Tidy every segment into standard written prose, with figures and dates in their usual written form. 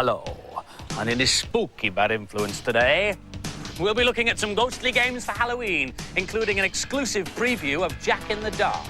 Hello. And in this spooky bad influence today, we'll be looking at some ghostly games for Halloween, including an exclusive preview of Jack in the Dark.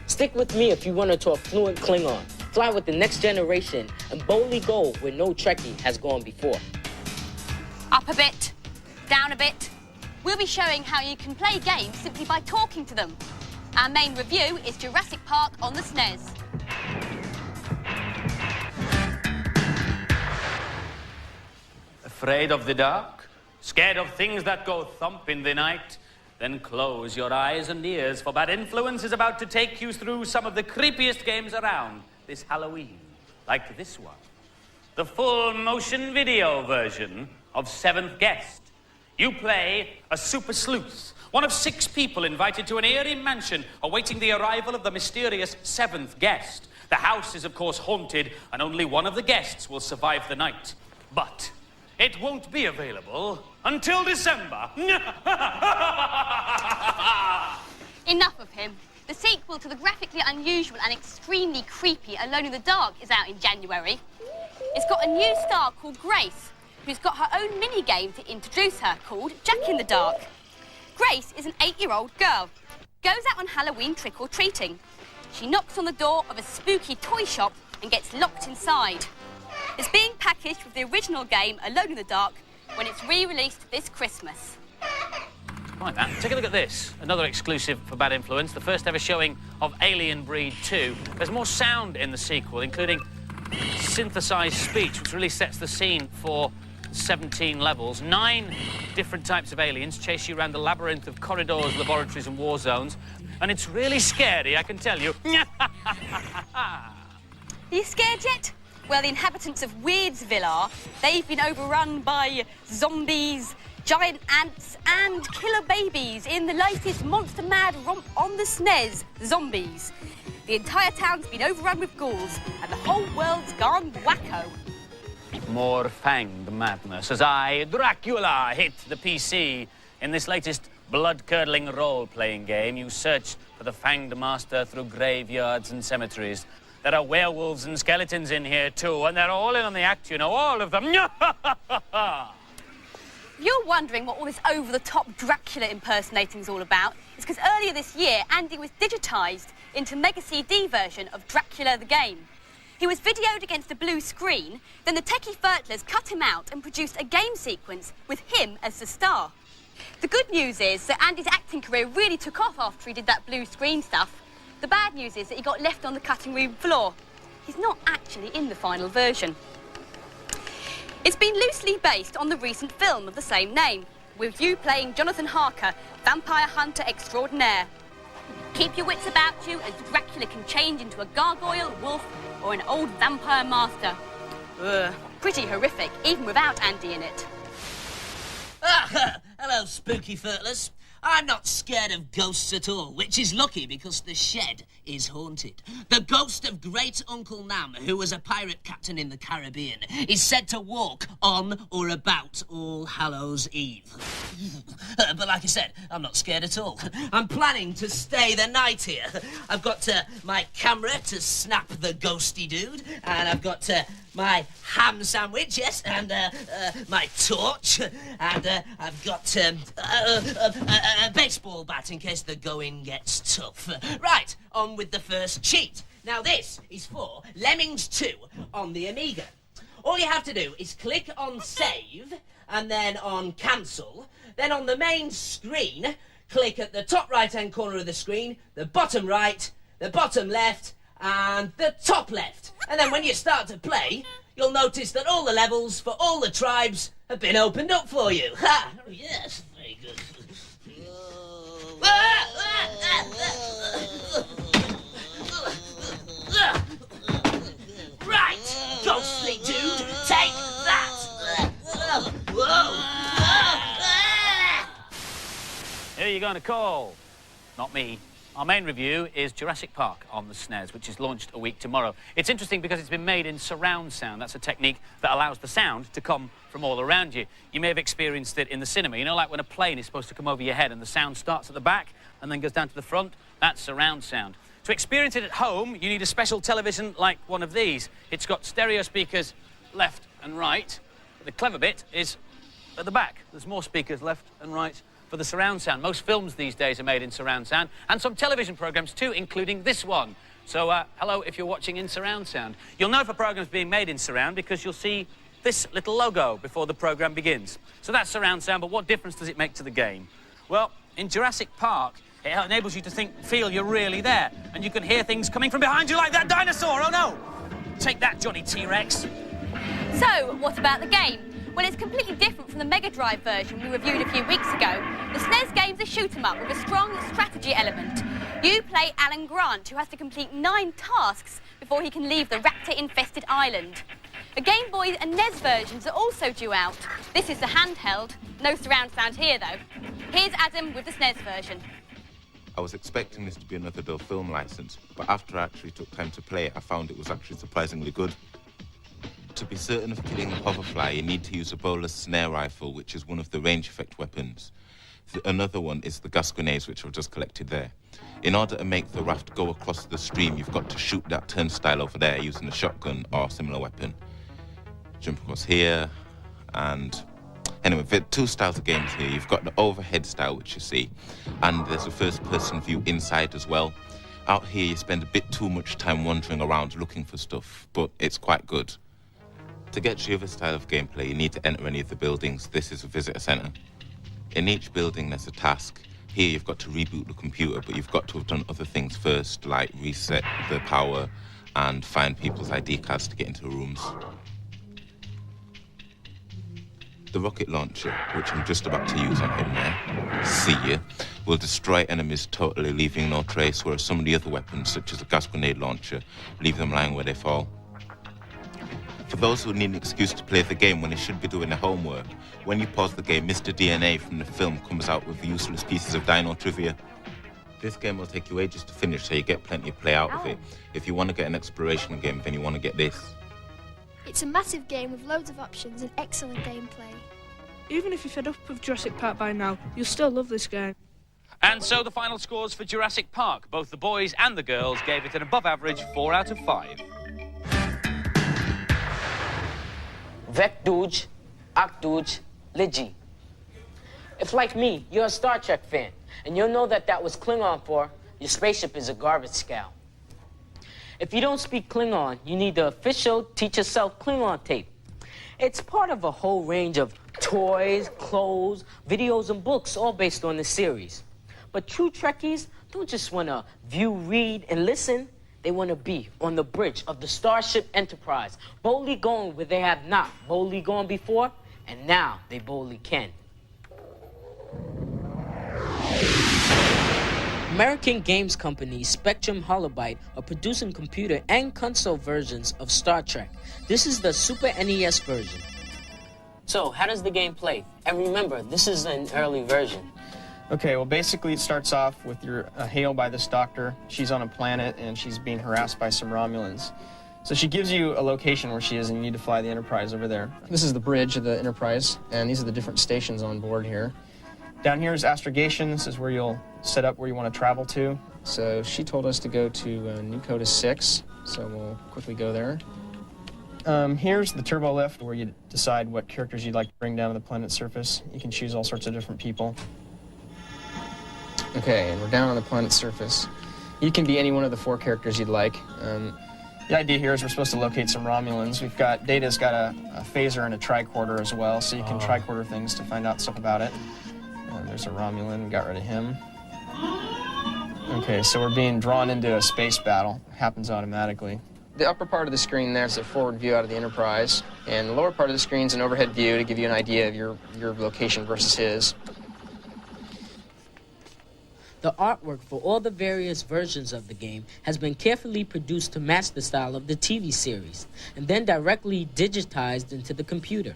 Stick with me if you want to talk fluent Klingon, fly with the next generation, and boldly go where no Trekkie has gone before. Up a bit, down a bit. We'll be showing how you can play games simply by talking to them. Our main review is Jurassic Park on the SNES. Afraid of the dark? Scared of things that go thump in the night? Then close your eyes and ears, for Bad Influence is about to take you through some of the creepiest games around this Halloween. Like this one. The full motion video version of Seventh Guest. You play a super sleuth, one of 6 people invited to an eerie mansion awaiting the arrival of the mysterious seventh guest. The house is, of course, haunted, and only one of the guests will survive the night. But it won't be available until December. Enough of him. The sequel to the graphically unusual and extremely creepy Alone in the Dark is out in January. It's got a new star called Grace, who's got her own mini-game to introduce her called Jack in the Dark. Grace is an 8-year-old girl, goes out on Halloween trick-or-treating. She knocks on the door of a spooky toy shop and gets locked inside. It's being packaged with the original game Alone in the Dark when it's re-released this Christmas. Like that. Take a look at this. Another exclusive for Bad Influence, the first ever showing of Alien Breed 2. There's more sound in the sequel, including synthesized speech, which really sets the scene for 17 levels. 9 different types of aliens chase you around the labyrinth of corridors, laboratories and war zones. And it's really scary, I can tell you. Are you scared yet? Well, the inhabitants of Weirdsville are. They've been overrun by zombies, giant ants and killer babies in the latest Monster Mad romp on the SNES, Zombies. The entire town's been overrun with ghouls and the whole world's gone wacko. More fanged madness as I, Dracula, hit the PC. In this latest blood-curdling role-playing game, you search for the Fanged Master through graveyards and cemeteries. There are werewolves and skeletons in here, too, and they're all in on the act, you know, all of them. You're wondering what all this over-the-top Dracula impersonating's all about. It's because earlier this year, Andy was digitised into Mega CD version of Dracula the game. He was videoed against a blue screen, then the techie Fertlers cut him out and produced a game sequence with him as the star. The good news is that Andy's acting career really took off after he did that blue screen stuff. The bad news is that he got left on the cutting room floor. He's not actually in the final version. It's been loosely based on the recent film of the same name, with you playing Jonathan Harker, vampire hunter extraordinaire. Keep your wits about you, as Dracula can change into a gargoyle, wolf, or an old vampire master. Pretty horrific, even without Andy in it. Hello, spooky Fertlers. I'm not scared of ghosts at all, which is lucky because the shed is haunted. The ghost of Great Uncle Nam, who was a pirate captain in the Caribbean, is said to walk on or about All Hallows Eve. But like I said, I'm not scared at all. I'm planning to stay the night here. I've got my camera to snap the ghosty dude, and I've got my ham sandwich, yes, and my torch, and I've got a baseball bat in case the going gets tough. Right, on with the first cheat. Now this is for Lemmings 2 on the Amiga. All you have to do is click on save and then on cancel. Then on the main screen, click at the top right-hand corner of the screen, the bottom right, the bottom left, and the top left. And then when you start to play, you'll notice that all the levels for all the tribes have been opened up for you. Ha! Yes, very good. Right, ghostly dude, take that! Who are you going to call? Not me. Our main review is Jurassic Park on the SNES, which is launched a week tomorrow. It's interesting because it's been made in surround sound. That's a technique that allows the sound to come from all around you. You may have experienced it in the cinema. You know, like when a plane is supposed to come over your head and the sound starts at the back and then goes down to the front? That's surround sound. To experience it at home, you need a special television like one of these. It's got stereo speakers left and right. The clever bit is at the back. There's more speakers left and right for the surround sound. Most films these days are made in surround sound, and some television programmes too, including this one. So, hello if you're watching in surround sound. You'll know if a programme's being made in surround because you'll see this little logo before the programme begins. So that's surround sound, but what difference does it make to the game? Well, in Jurassic Park, it enables you to feel you're really there, and you can hear things coming from behind you like that dinosaur. Oh no! Take that, Johnny T-Rex. So, what about the game? Well, it's completely different from the Mega Drive version we reviewed a few weeks ago. The SNES game's a shoot-'em-up with a strong strategy element. You play Alan Grant, who has to complete 9 tasks before he can leave the raptor-infested island. The Game Boy and NES versions are also due out. This is the handheld. No surround sound here, though. Here's Adam with the SNES version. I was expecting this to be another dull film license, but after I actually took time to play it, I found it was actually surprisingly good. To be certain of killing the hoverfly, you need to use a bowler's snare rifle, which is one of the range effect weapons. Another one is the gas grenades, which I've just collected there. In order to make the raft go across the stream, you've got to shoot that turnstile over there using a shotgun or similar weapon. Jump across here, and anyway, there are 2 styles of games here. You've got the overhead style, which you see, and there's a first-person view inside as well. Out here, you spend a bit too much time wandering around looking for stuff, but it's quite good. To get to the other style of gameplay, you need to enter any of the buildings. This is a visitor centre. In each building, there's a task. Here, you've got to reboot the computer, but you've got to have done other things first, like reset the power and find people's ID cards to get into the rooms. The rocket launcher, which I'm just about to use on him now, see ya, will destroy enemies totally, leaving no trace, whereas some of the other weapons, such as a gas grenade launcher, leave them lying where they fall. For those who need an excuse to play the game when they should be doing their homework, when you pause the game, Mr. DNA from the film comes out with useless pieces of dino trivia. This game will take you ages to finish, so you get plenty of play out of it. If you want to get an exploration game, then you want to get this. It's a massive game with loads of options and excellent gameplay. Even if you're fed up with Jurassic Park by now, you'll still love this game. And so the final scores for Jurassic Park. Both the boys and the girls gave it an above-average 4 out of 5. Vekduj, Akduj, Liji. If, like me, you're a Star Trek fan, and you'll know that was Klingon for your spaceship is a garbage scow. If you don't speak Klingon, you need the official Teach Yourself Klingon tape. It's part of a whole range of toys, clothes, videos, and books, all based on the series. But true Trekkies don't just want to view, read, and listen. They want to be on the bridge of the Starship Enterprise, boldly going where they have not boldly gone before, and now they boldly can. American games company Spectrum Holobyte are producing computer and console versions of Star Trek. This is the Super NES version. So, how does the game play? And remember, this is an early version. Okay, well, basically it starts off with you're hailed by this doctor. She's on a planet, and she's being harassed by some Romulans. So she gives you a location where she is, and you need to fly the Enterprise over there. This is the bridge of the Enterprise, and these are the different stations on board here. Down here is astrogation. This is where you'll set up where you want to travel to. So she told us to go to Nucoda 6, so we'll quickly go there. Here's the turbo lift, where you decide what characters you'd like to bring down to the planet's surface. You can choose all sorts of different people. Okay, and we're down on the planet's surface. You can be any one of the 4 characters you'd like. The idea here is we're supposed to locate some Romulans. Data's got a phaser and a tricorder as well, so you can tricorder things to find out stuff about it. There's a Romulan, we got rid of him. Okay, so we're being drawn into a space battle. It happens automatically. The upper part of the screen there's a forward view out of the Enterprise, and the lower part of the screen's an overhead view to give you an idea of your location versus his. The artwork for all the various versions of the game has been carefully produced to match the style of the TV series, and then directly digitized into the computer.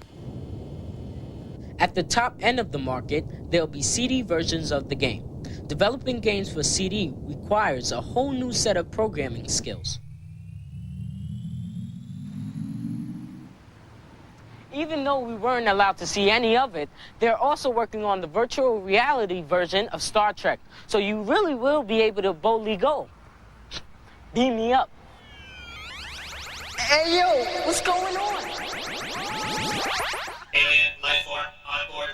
At the top end of the market, there'll be CD versions of the game. Developing games for CD requires a whole new set of programming skills. Even though we weren't allowed to see any of it, they're also working on the virtual reality version of Star Trek, so you really will be able to boldly go. Beam me up. Hey, yo, what's going on? Alien life form on board.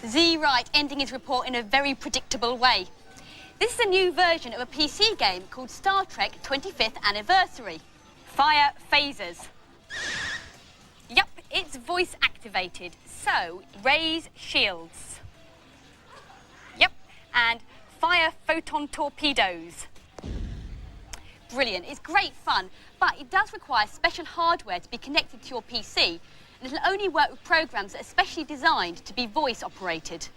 Z Wright ending his report in a very predictable way. This is a new version of a PC game called Star Trek 25th Anniversary. Fire phasers. Yup, it's voice activated, so raise shields. Yep, and fire photon torpedoes. Brilliant, it's great fun, but it does require special hardware to be connected to your PC, and it'll only work with programs that are specially designed to be voice operated.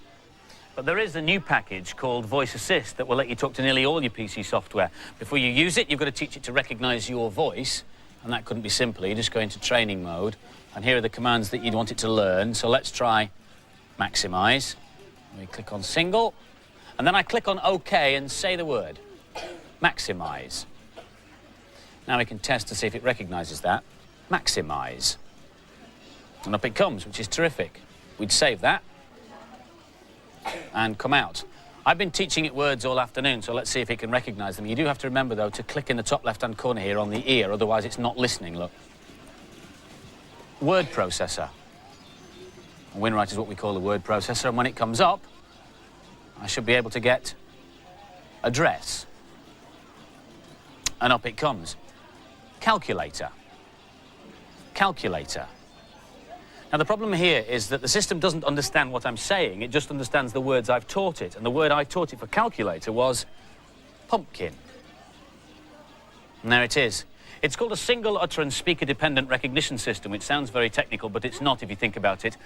But there is a new package called Voice Assist that will let you talk to nearly all your PC software. Before you use it, you've got to teach it to recognise your voice, and that couldn't be simple. You just go into training mode, and here are the commands that you'd want it to learn. So let's try maximise. We click on single, and then I click on OK and say the word, maximise. Now we can test to see if it recognises that. Maximise. And up it comes, which is terrific. We'd save that and come out. I've been teaching it words all afternoon, so let's see if it can recognise them. You do have to remember, though, to click in the top left-hand corner here on the ear, otherwise it's not listening, look. Word processor. Winwrite is what we call a word processor, and when it comes up, I should be able to get address. And up it comes. Calculator. Calculator. Now, the problem here is that the system doesn't understand what I'm saying, it just understands the words I've taught it. And the word I taught it for calculator was pumpkin. And there it is. It's called a single utterance speaker-dependent recognition system, which sounds very technical, but it's not if you think about it.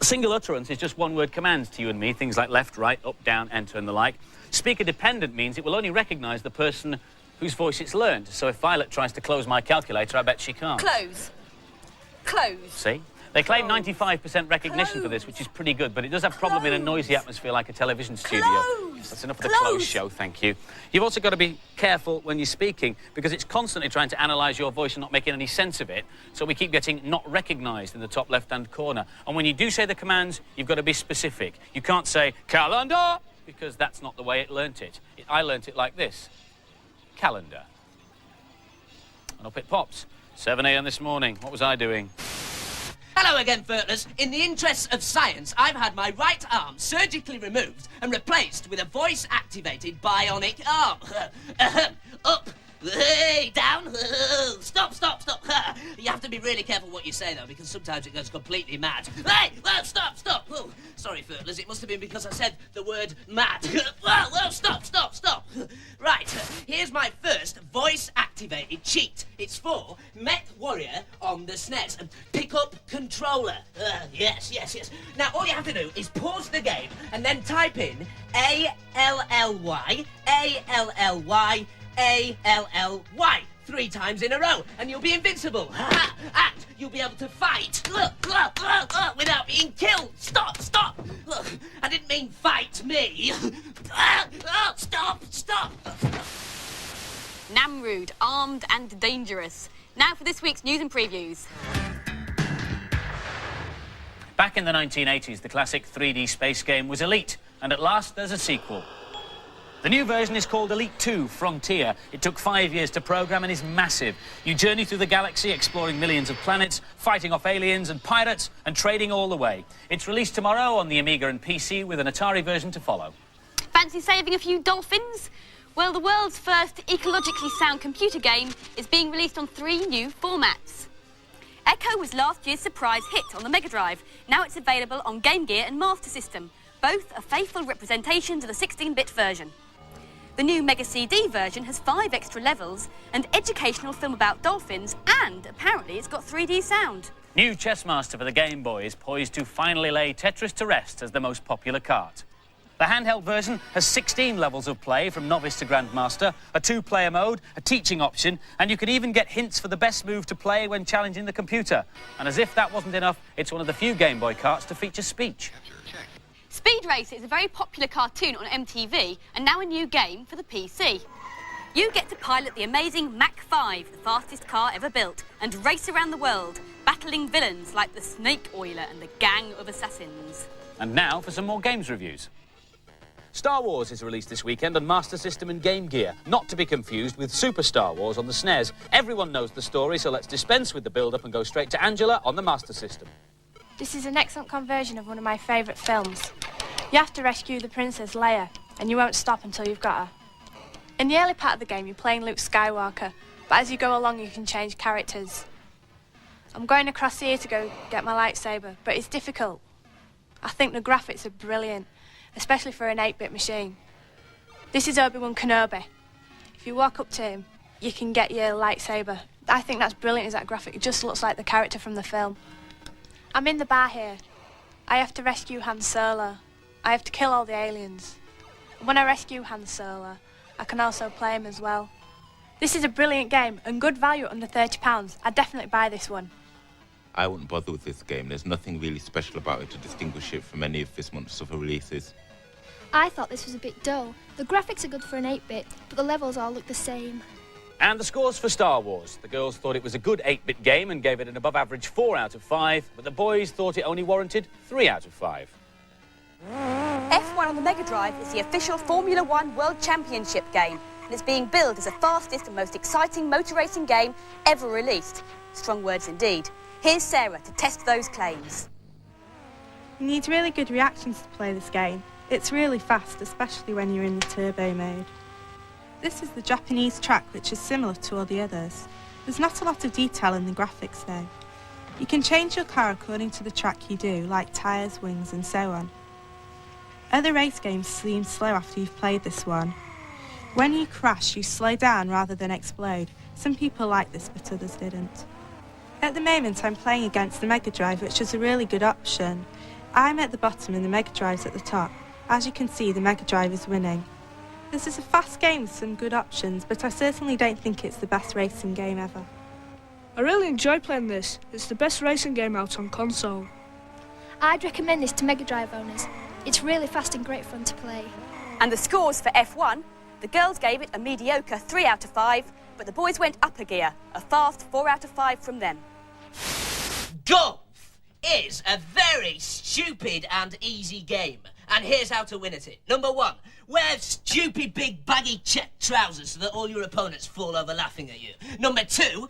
Single utterance is just one-word commands to you and me, things like left, right, up, down, enter, and the like. Speaker-dependent means it will only recognise the person whose voice it's learned. So if Violet tries to close my calculator, I bet she can't. Close. Close. See? They claim 95% recognition for this, which is pretty good, but it does have a problem in a noisy atmosphere like a television studio. That's enough of the close show, thank you. You've also got to be careful when you're speaking, because it's constantly trying to analyse your voice and not making any sense of it, so we keep getting not recognised in the top left-hand corner. And when you do say the commands, you've got to be specific. You can't say, calendar, because that's not the way it learnt it. I learnt it like this. Calendar. And up it pops. 7 a.m. this morning. What was I doing? Hello again, Furtlers. In the interests of science, I've had my right arm surgically removed and replaced with a voice-activated bionic arm. Up. Hey, down. Stop, stop, stop. You have to be really careful what you say, though, because sometimes it goes completely mad. Hey, whoa, stop, stop. Whoa. Sorry, Furtlers, it must have been because I said the word mad. Whoa, stop, stop, stop. Right, here's my first voice-activated cheat. It's for Mech Warrior on the SNES. Pick up controller. Yes, yes, yes. Now, all you have to do is pause the game and then type in A-L-L-Y, A-L-L-Y, A-L-L-Y 3 times in a row, and you'll be invincible. And you'll be able to fight without being killed. Stop, stop. Look, I didn't mean fight me. Stop, stop. Namrud, armed and dangerous. Now for this week's news and previews. Back in the 1980s, the classic 3D space game was Elite, and at last there's a sequel. The new version is called Elite 2 Frontier. It took 5 years to program and is massive. You journey through the galaxy, exploring millions of planets, fighting off aliens and pirates, and trading all the way. It's released tomorrow on the Amiga and PC, with an Atari version to follow. Fancy saving a few dolphins? Well, the world's first ecologically sound computer game is being released on 3 new formats. Echo was last year's surprise hit on the Mega Drive. Now it's available on Game Gear and Master System. Both are faithful representations of the 16-bit version. The new Mega CD version has 5 extra levels, an educational film about dolphins, and apparently it's got 3D sound. New Chessmaster for the Game Boy is poised to finally lay Tetris to rest as the most popular cart. The handheld version has 16 levels of play from novice to grandmaster, a 2-player mode, a teaching option, and you can even get hints for the best move to play when challenging the computer. And as if that wasn't enough, it's one of the few Game Boy carts to feature speech. Speed Racer is a very popular cartoon on MTV and now a new game for the PC. You get to pilot the amazing Mach 5, the fastest car ever built, and race around the world, battling villains like the Snake Oiler and the Gang of Assassins. And now for some more games reviews. Star Wars is released this weekend on Master System and Game Gear, not to be confused with Super Star Wars on the SNES. Everyone knows the story, so let's dispense with the build-up and go straight to Angela on the Master System. This is an excellent conversion of one of my favourite films. You have to rescue the Princess Leia, and you won't stop until you've got her. In the early part of the game, you're playing Luke Skywalker, but as you go along, you can change characters. I'm going across here to go get my lightsaber, but it's difficult. I think the graphics are brilliant, especially for an 8-bit machine. This is Obi-Wan Kenobi. If you walk up to him, you can get your lightsaber. I think that's brilliant as that graphic. It just looks like the character from the film. I'm in the bar here. I have to rescue Han Solo. I have to kill all the aliens. When I rescue Han Solo, I can also play him as well. This is a brilliant game and good value at under £30. I'd definitely buy this one. I wouldn't bother with this game. There's nothing really special about it to distinguish it from any of this month's other releases. I thought this was a bit dull. The graphics are good for an 8-bit, but the levels all look the same. And the scores for Star Wars. The girls thought it was a good 8-bit game and gave it an above-average 4 out of 5, but the boys thought it only warranted 3 out of 5. F1 on the Mega Drive is the official Formula 1 World Championship game, and it's being billed as the fastest and most exciting motor racing game ever released. Strong words indeed. Here's Sarah to test those claims. You need really good reactions to play this game. It's really fast, especially when you're in the turbo mode. This is the Japanese track, which is similar to all the others. There's not a lot of detail in the graphics though. You can change your car according to the track you do, like tyres, wings and so on. Other race games seem slow after you've played this one. When you crash, you slow down rather than explode. Some people like this, but others didn't. At the moment, I'm playing against the Mega Drive, which is a really good option. I'm at the bottom and the Mega Drive's at the top. As you can see, the Mega Drive is winning. This is a fast game with some good options, but I certainly don't think it's the best racing game ever. I really enjoy playing this. It's the best racing game out on console. I'd recommend this to Mega Drive owners. It's really fast and great fun to play. And the scores for F1, the girls gave it a mediocre 3 out of 5, but the boys went up a gear, a fast 4 out of 5 from them. Golf is a very stupid and easy game. And here's how to win at it. Number 1, wear stupid big baggy check trousers so that all your opponents fall over laughing at you. Number 2,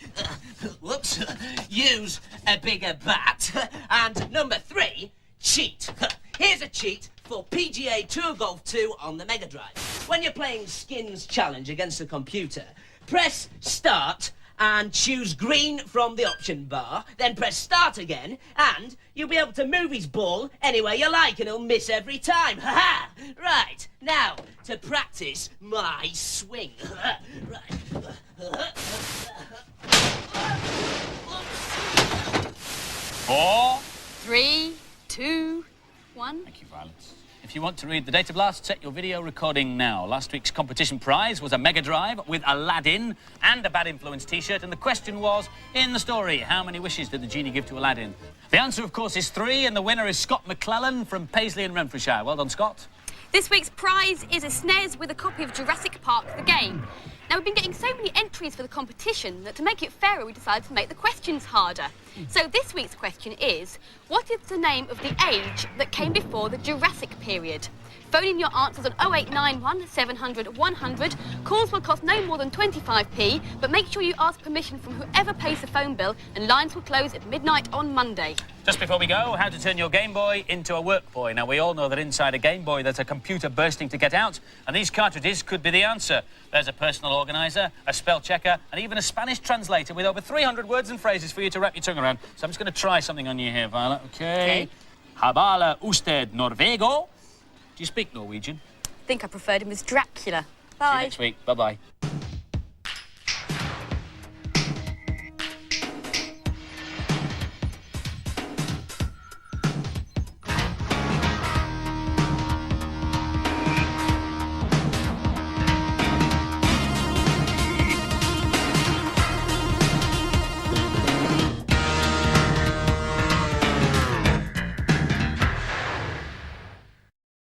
use a bigger bat. And number 3, cheat. Here's a cheat for PGA Tour Golf 2 on the Mega Drive. When you're playing Skins Challenge against a computer, press Start and choose green from the option bar, then press Start again, and you'll be able to move his ball any way you like and he'll miss every time. Ha-ha! Right, now, to practice my swing. Right. 4. 3, 2, 1. Thank you, Violet. If you want to read the date of last, set your video recording now. Last week's competition prize was a Mega Drive with Aladdin and a Bad Influence t-shirt, and the question was, in the story, how many wishes did the genie give to Aladdin? The answer, of course, is 3, and the winner is Scott McClellan from Paisley in Renfrewshire. Well done, Scott. This week's prize is a SNES with a copy of Jurassic Park, the game. Now, we've been getting so many entries for the competition that to make it fairer, we decided to make the questions harder. So this week's question is, what is the name of the age that came before the Jurassic period? Phone in your answers on 0891 700 100. Calls will cost no more than 25p, but make sure you ask permission from whoever pays the phone bill, and lines will close at midnight on Monday. Just before we go, how to turn your Game Boy into a work boy. Now, we all know that inside a Game Boy there's a computer bursting to get out, and these cartridges could be the answer. There's a personal organiser, a spell checker, and even a Spanish translator with over 300 words and phrases for you to wrap your tongue around. So I'm just going to try something on you here, Violet, OK? Habala usted Norvego? Do you speak Norwegian? I think I preferred him as Dracula. See Bye. you next week. Bye-bye.